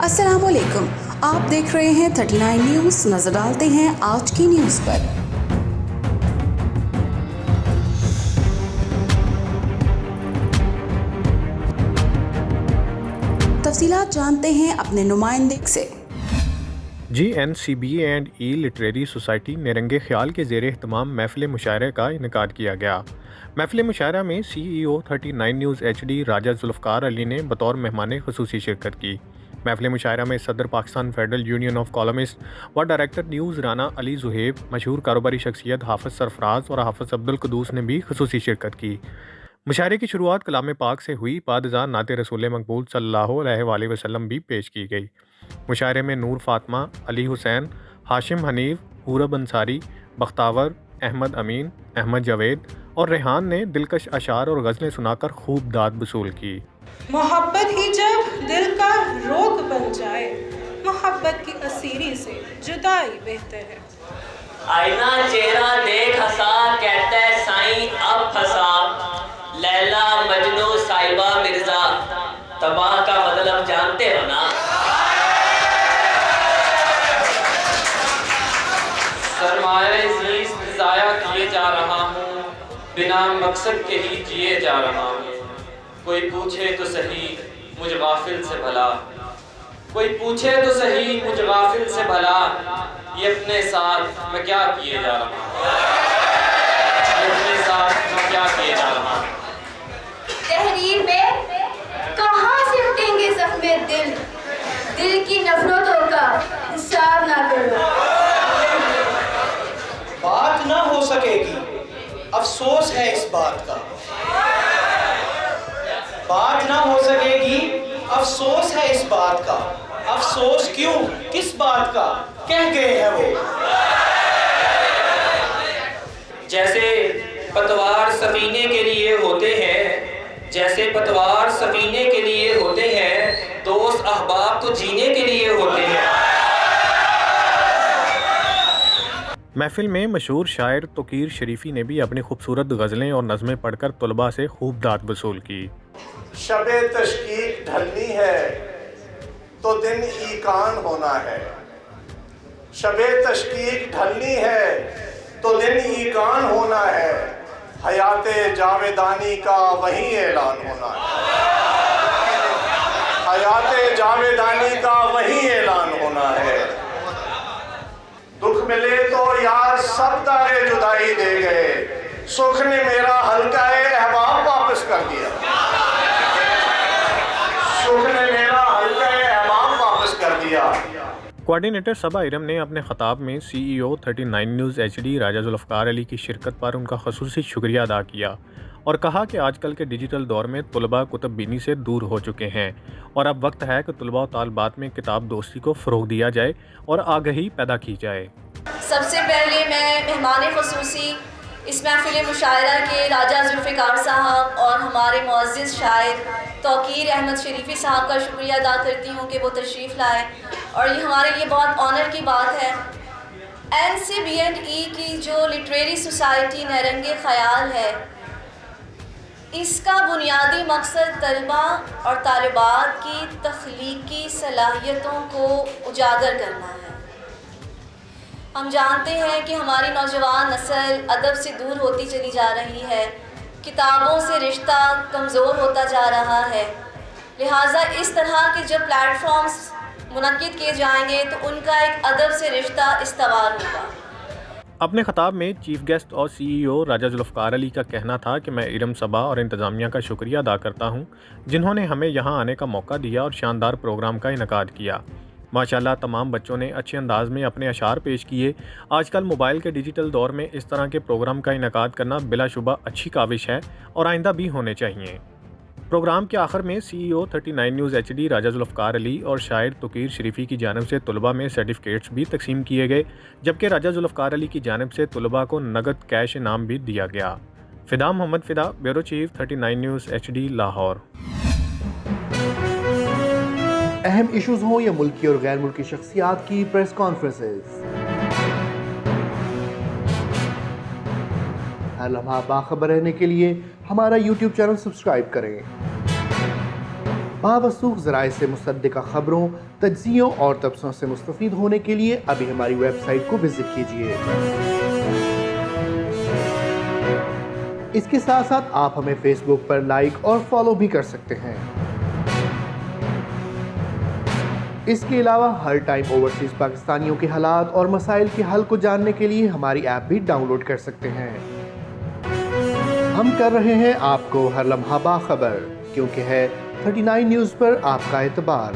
अस्सलामुअलैकुम, आप देख रहे हैं 39 न्यूज़। नजर डालते हैं आज की न्यूज़ पर। तफसीलात जानते हैं अपने नुमाइंदे से। GNCBA and E literary society नेरंगे ख्याल के ज़ेर एहतमाम महफ़िल मुशायरे का इनेकाद किया गया। महफ़िल मुशायरा में CEO 39 न्यूज़ HD राजा जुल्फ़कार अली ने बतौर मेहमान ख़ुसूसी शिरकत की। महफ़िल मुशायरा में सदर Pakistan federal union of columnist व डायरेक्टर न्यूज़ राना अली ज़ुहैब, मशहूर कारोबारी शख्सियत हाफ़िज़ सरफराज और हाफ़िज़ अब्दुल क़ुद्दूस ने भी ख़ुसूसी शिरकत की। मुशायरे की शुरुआत कलाम पाक से हुई। बाद नात रसूल मकबूल सल्लल्लाहु अलैहि वसल्लम भी पेश की गई। मुशायरे में नूर फातिमा, अली हुसैन, हाशिम हनीफ, हुरब अंसारी, बख्तावर, अहमद अमीन, अहमद जावेद और रेहान ने दिलकश अशार और गज़लें सुनाकर खूब दाद वसूल की। मोहब्बत ही जब दिल का रोग बन जाए, मोहब्बत की असीरी से जुदाई बेहतर है। आईना चेहरा देख हंसा, कहता है साईं अब फंसा। लैला मजनू साहिबा मिर्जा, तबाह का मतलब जानते हो ना। सरमाए ज़ीस्त ज़ाया किए जा रहा हूँ, बिना मकसद के ही जिए जा रहा हूँ। कोई पूछे तो सही मुझ गाफिल से भला, कोई पूछे तो सही मुझ गाफिल से भला, ये अपने साथ मैं क्या किए जा रहा हूँ, ये अपने साथ मैं क्या किए जा रहा हूँ। तहरीर में कहाँ से उठेंगे ज़ख्मे दिल, दिल की नफरतों का हिसाब ना करो। बात ना हो सकेगी, अफसोस है इस बात का। बात ना हो सकेगी, अफसोस है इस बात का। अफसोस क्यों, किस बात का, कह गए हैं वो। जैसे पतवार सफीने के लिए होते हैं, जैसे पतवार सफीने के लिए होते हैं, दोस्त अहबाब तो जीने के लिए होते हैं। महफिल में मशहूर शायर तोकीर शरीफी ने भी अपनी खूबसूरत गज़लें और नज़में पढ़कर तलबा से खूब दाद वसूल की। शबे तशकीक ढलनी है तो दिन ईकान होना है, शबे तशकीक ढलनी है तो दिन ईकान होना है, हयाते जावेदानी का वही ऐलान होना है, हयाते जावेदानी का वही ऐलान होना है। दुख मिले तो यार सब तारे जुदाई दे गए, सुख ने मेरा हल्का अहबाब वापस कर दिया, सुख ने मेरा हल्का अहबाब वापस कर दिया। कोऑर्डिनेटर सबा इरम ने अपने ख़ताब में CEO 39 न्यूज़ HD राजा जुल्फ़कार अली की शिरकत पर उनका ख़ुसूसी शुक्रिया अदा किया और कहा कि आजकल के डिजिटल दौर में तलबा कुतुब बीनी से दूर हो चुके हैं और अब वक्त है कि तलबा और तालबात में किताब दोस्ती को फ़रोग़ दिया जाए और आगही पैदा की जाए। सबसे पहले मैं मेहमान ख़ुसूसी इस महफ़िल मुशायरा के राजा जुल्फ़कार साहब और हमारे मुअज़्ज़िज़ शायर तोकीर अहमद शरीफ़ी साहब का शुक्रिया अदा करती हूँ कि वो तशरीफ़ लाए और ये हमारे लिए बहुत ऑनर की बात है। NCB&E की जो लिटरेरी सोसाइटी नेरंगे ख्याल है, इसका बुनियादी मकसद तलबा और तालिबात की तख्लीकी सलाहियतों को उजागर करना है। हम जानते हैं कि हमारी नौजवान नस्ल अदब से दूर होती चली जा रही है, किताबों से रिश्ता कमज़ोर होता जा रहा है, लिहाजा इस तरह के जब प्लेटफॉर्म्स मुनक्किद किए जाएंगे तो उनका एक अदब से रिश्ता इस्तवार होगा। अपने ख़ताब में चीफ गेस्ट और CEO राजा जुल्फ़कार अली का कहना था कि मैं इरम सबा और इंतज़ामिया का शुक्रिया अदा करता हूँ जिन्होंने हमें यहाँ आने का मौका दिया और शानदार प्रोग्राम का इनेकाद किया। माशाल्लाह तमाम बच्चों ने अच्छे अंदाज में अपने अशार पेश किए। आजकल मोबाइल के डिजिटल दौर में इस तरह के प्रोग्राम का इनेकाद करना बिलाशुबा अच्छी काविश है और आइंदा भी होने चाहिए। प्रोग्राम के आखिर में CEO 39 न्यूज़ HD राजा जुल्फ़कार अली और शायर तोकीर शरीफी की जानिब से तलबा में सर्टिफिकेट्स भी तकसीम किए गए, जबकि राजा जुल्फ़कार अली की जानिब से तलबा को नगद कैश इनाम भी दिया गया। Fida Mohammad Fida, bureau chief 39 news HD Lahore. अहम इशूज़ हों या मुल्की और गैर मुल्की शख्सियात की प्रेस कॉन्फ्रेंसेस, हर लम्हा बाखबर रहने के लिए हमारा YouTube चैनल सब्सक्राइब करें। बावसूख ज़राए से मुसद्दिक़ा ख़बरों, तज्ज़ियों और तबसरों से मुस्तफ़ीद होने के लिए अभी हमारी वेबसाइट को विज़िट कीजिए। इसके साथ साथ आप हमें फेसबुक पर लाइक और फॉलो भी कर सकते हैं। इसके अलावा हर टाइम ओवरसीज़ पाकिस्तानियों के हालात और मसाइल के हल को जानने के लिए हमारी ऐप भी डाउनलोड कर सकते हैं। हम कर रहे हैं आपको हर लम्हा बाखबर, क्योंकि है 39 न्यूज़ पर आपका एतबार।